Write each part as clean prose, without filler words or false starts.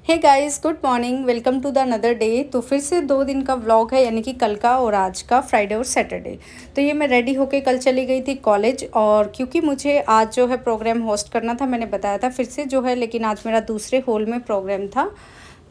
Hey guys, good morning. Welcome to the another day. तो फिर से 2 दिन का व्लॉग है, यानी कि कल का और आज का, फ्राइडे और सैटरडे। तो ये मैं रेडी होके कल चली गई थी कॉलेज, और क्योंकि मुझे आज जो है प्रोग्राम होस्ट करना था, मैंने बताया था फिर से जो है, लेकिन आज मेरा दूसरे हॉल में प्रोग्राम था।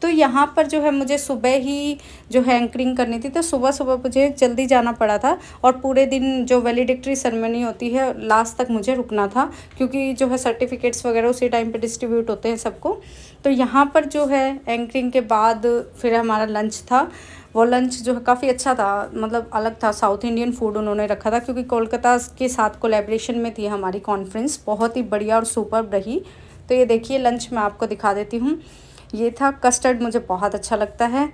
तो यहाँ पर जो है मुझे सुबह ही जो है एंकरिंग करनी थी, तो सुबह सुबह मुझे जल्दी जाना पड़ा था। और पूरे दिन जो वैलिडिक्टरी सेरेमनी होती है, लास्ट तक मुझे रुकना था, क्योंकि जो है सर्टिफिकेट्स वगैरह उसी टाइम पे डिस्ट्रीब्यूट होते हैं सबको। तो यहाँ पर जो है एंकरिंग के बाद फिर हमारा लंच था। वो लंच जो है काफ़ी अच्छा था, मतलब अलग था, साउथ इंडियन फूड उन्होंने रखा था, क्योंकि कोलकाता के साथ कोलैबोरेशन में थी हमारी कॉन्फ्रेंस। बहुत ही बढ़िया और सुपर्ब रही। तो ये देखिए लंच मैं आपको दिखा देती हूँ। ये था कस्टर्ड, मुझे बहुत अच्छा लगता है,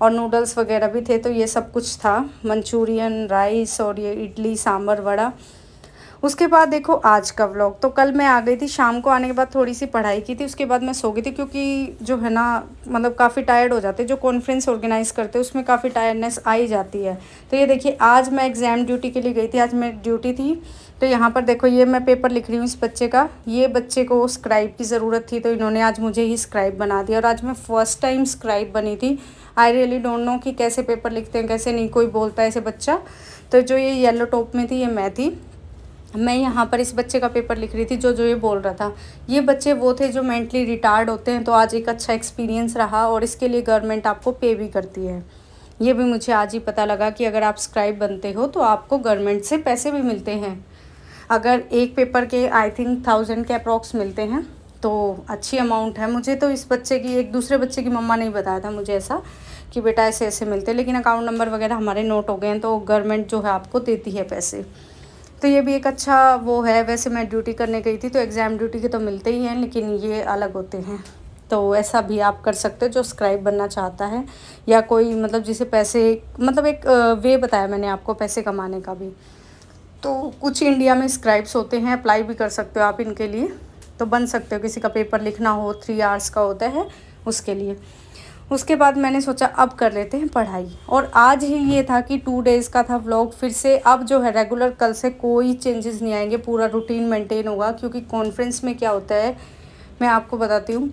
और नूडल्स वगैरह भी थे। तो ये सब कुछ था, मंचूरियन, राइस, और ये इडली, सांभर, वड़ा। उसके बाद देखो आज का व्लॉग। तो कल मैं आ गई थी, शाम को आने के बाद थोड़ी सी पढ़ाई की थी, उसके बाद मैं सो गई थी, क्योंकि जो है ना, मतलब काफ़ी टायर्ड हो जाते, जो कॉन्फ्रेंस ऑर्गेनाइज़ करते हैं उसमें काफ़ी टायर्डनेस आ ही जाती है। तो ये देखिए आज मैं एग्ज़ाम ड्यूटी के लिए गई थी, आज मेरी ड्यूटी थी। तो यहाँ पर देखो, ये मैं पेपर लिख रही हूँ इस बच्चे का। ये बच्चे को स्क्राइब की ज़रूरत थी, तो इन्होंने आज मुझे ही स्क्राइब बना दिया, और आज मैं फ़र्स्ट टाइम स्क्राइब बनी थी। आई रियली डोंट नो कि कैसे पेपर लिखते हैं, कैसे नहीं, कोई बोलता है ऐसे बच्चा। तो जो ये येलो टॉप में थी, ये मैं थी। मैं यहाँ पर इस बच्चे का पेपर लिख रही थी, जो जो ये बोल रहा था। ये बच्चे वो थे जो मेंटली रिटार्ड होते हैं। तो आज एक अच्छा एक्सपीरियंस रहा, और इसके लिए गवर्नमेंट आपको पे भी करती है। ये भी मुझे आज ही पता लगा कि अगर आप स्क्राइब बनते हो तो आपको गवर्नमेंट से पैसे भी मिलते हैं। अगर एक पेपर के आई थिंक 1000 के अप्रॉक्स मिलते हैं, तो अच्छी अमाउंट है। मुझे तो इस बच्चे की, एक दूसरे बच्चे की मम्मा ने बताया था मुझे ऐसा, कि बेटा ऐसे ऐसे मिलते हैं, लेकिन अकाउंट नंबर वगैरह हमारे नोट हो गए हैं, तो गवर्नमेंट जो है आपको देती है पैसे। तो ये भी एक अच्छा वो है। वैसे मैं ड्यूटी करने गई थी, तो एग्ज़ाम ड्यूटी के तो मिलते ही हैं, लेकिन ये अलग होते हैं। तो ऐसा भी आप कर सकते हो, जो स्क्राइब बनना चाहता है, या कोई मतलब जिसे पैसे, मतलब एक वे बताया मैंने आपको पैसे कमाने का भी। तो कुछ इंडिया में स्क्राइब्स होते हैं, अप्लाई भी कर सकते हो आप इनके लिए। तो बन सकते हो, किसी का पेपर लिखना हो, 3 आवर्स का होता है उसके लिए। उसके बाद मैंने सोचा अब कर लेते हैं पढ़ाई, और आज ही ये था कि 2 डेज़ का था व्लॉग। फिर से अब जो है रेगुलर कल से कोई चेंजेस नहीं आएंगे, पूरा रूटीन मेंटेन होगा। क्योंकि कॉन्फ्रेंस में क्या होता है, मैं आपको बताती हूँ।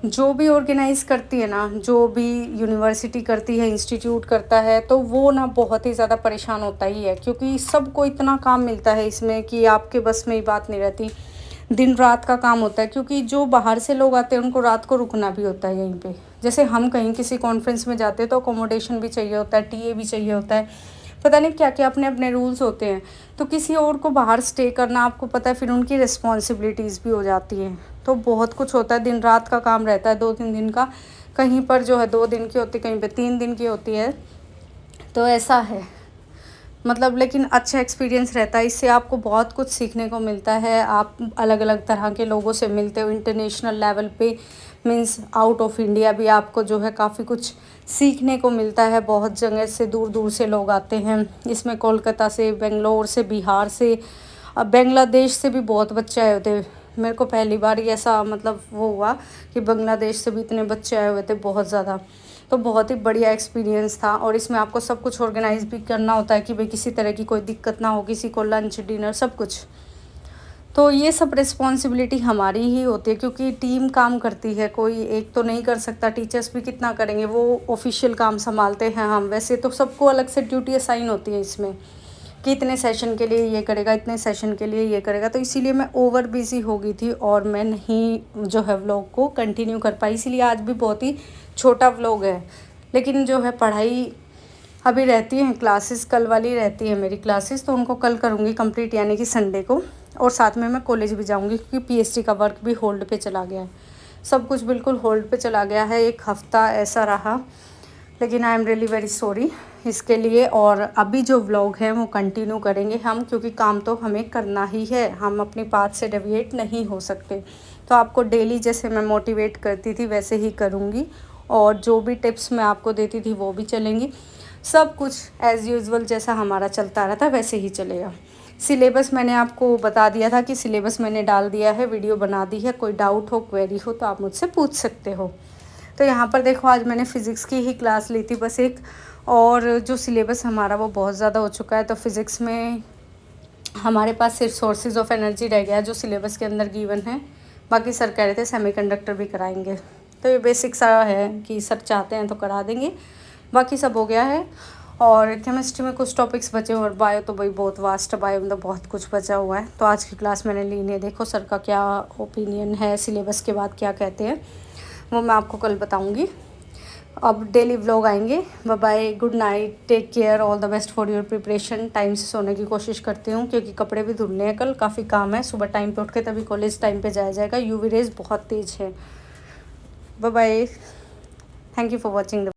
जो भी ऑर्गेनाइज़ करती है ना, जो भी यूनिवर्सिटी करती है, इंस्टीट्यूट करता है, तो वो ना बहुत ही ज़्यादा परेशान होता ही है, क्योंकि सबको इतना काम मिलता है इसमें कि आपके बस में ही बात नहीं रहती। दिन रात का काम होता है, क्योंकि जो बाहर से लोग आते हैं उनको रात को रुकना भी होता है यहीं पे। जैसे हम कहीं किसी कॉन्फ्रेंस में जाते हैं, तो अकोमोडेशन भी चाहिए होता है, टीए भी चाहिए होता है, पता नहीं क्या क्या अपने अपने रूल्स होते हैं। तो किसी और को बाहर स्टे करना, आपको पता है, फिर उनकी रिस्पॉन्सिबिलिटीज़ भी हो जाती हैं। तो बहुत कुछ होता है, दिन रात का काम रहता है, 2-3 दिन का। कहीं पर जो है 2 दिन की होती है, कहीं पर 3 दिन की होती है। तो ऐसा है, मतलब, लेकिन अच्छा एक्सपीरियंस रहता है। इससे आपको बहुत कुछ सीखने को मिलता है। आप अलग अलग तरह के लोगों से मिलते हो, इंटरनेशनल लेवल पे, मीन्स आउट ऑफ इंडिया भी आपको जो है काफ़ी कुछ सीखने को मिलता है। बहुत जगह से, दूर दूर से लोग आते हैं इसमें, कोलकाता से, बेंगलोर से, बिहार से, अब बांग्लादेश से भी बहुत बच्चे आए होते। मेरे को पहली बार ही ऐसा मतलब वो हुआ कि बांग्लादेश से भी इतने बच्चे आए हुए थे, बहुत ज़्यादा। तो बहुत ही बढ़िया एक्सपीरियंस था। और इसमें आपको सब कुछ ऑर्गेनाइज़ भी करना होता है, कि भाई किसी तरह की कोई दिक्कत ना हो, किसी को लंच, डिनर, सब कुछ। तो ये सब रिस्पॉन्सिबिलिटी हमारी ही होती है, क्योंकि टीम काम करती है, कोई एक तो नहीं कर सकता। टीचर्स भी कितना करेंगे, वो ऑफिशियल काम संभालते हैं। हम वैसे तो सबको अलग से ड्यूटी असाइन होती है इसमें, कि इतने सेशन के लिए ये करेगा, इतने सेशन के लिए ये करेगा। तो इसीलिए मैं ओवर बिज़ी हो गई थी, और मैं नहीं जो है व्लॉग को कंटिन्यू कर पाई। इसीलिए आज भी बहुत ही छोटा व्लॉग है। लेकिन जो है पढ़ाई अभी रहती है, क्लासेस कल वाली रहती है मेरी क्लासेस, तो उनको कल करूँगी कंप्लीट, यानी कि संडे को। और साथ में मैं कॉलेज भी जाऊँगी, क्योंकि पीएचडी का वर्क भी होल्ड पे चला गया है। सब कुछ बिल्कुल होल्ड पे चला गया है, एक हफ़्ता ऐसा रहा। लेकिन I am really very sorry इसके लिए। और अभी जो व्लॉग है वो कंटिन्यू करेंगे हम, क्योंकि काम तो हमें करना ही है, हम अपनी पाथ से डेविएट नहीं हो सकते। तो आपको डेली जैसे मैं मोटिवेट करती थी वैसे ही करूँगी, और जो भी टिप्स मैं आपको देती थी वो भी चलेंगी। सब कुछ एज़ यूजुअल जैसा हमारा चलता रहा था वैसे ही चलेगा। सिलेबस मैंने आपको बता दिया था कि सिलेबस मैंने डाल दिया है, वीडियो बना दी है। कोई डाउट हो, क्वेरी हो, तो आप मुझसे पूछ सकते हो। तो यहाँ पर देखो, आज मैंने फ़िज़िक्स की ही क्लास ली थी बस एक, और जो सिलेबस हमारा वो बहुत ज़्यादा हो चुका है। तो फिज़िक्स में हमारे पास सिर्फ सोर्सेज ऑफ एनर्जी रह गया है, जो सिलेबस के अंदर गिवन है। बाकी सर कह रहे थे सेमीकंडक्टर भी कराएंगे। तो ये बेसिक सा है कि सर चाहते हैं तो करा देंगे, बाकी सब हो गया है। और केमिस्ट्री में कुछ टॉपिक्स बचे और बायो तो भाई बहुत वास्ट, बायो में तो बहुत कुछ बचा हुआ है। तो आज की क्लास मैंने ली नहीं, देखो सर का क्या ओपिनियन है, सिलेबस के बाद क्या कहते हैं वो मैं आपको कल बताऊँगी। अब डेली व्लॉग आएंगे। Bye bye, good night, take care, all the best for your preparation. Time से सोने की कोशिश करती हूँ क्योंकि कपड़े भी धुलने हैं, कल काफ़ी काम है। सुबह टाइम पे उठ के तभी कॉलेज टाइम पे जाया जाएगा, यूवी रेज बहुत तेज़ है। Bye bye, thank you for watching the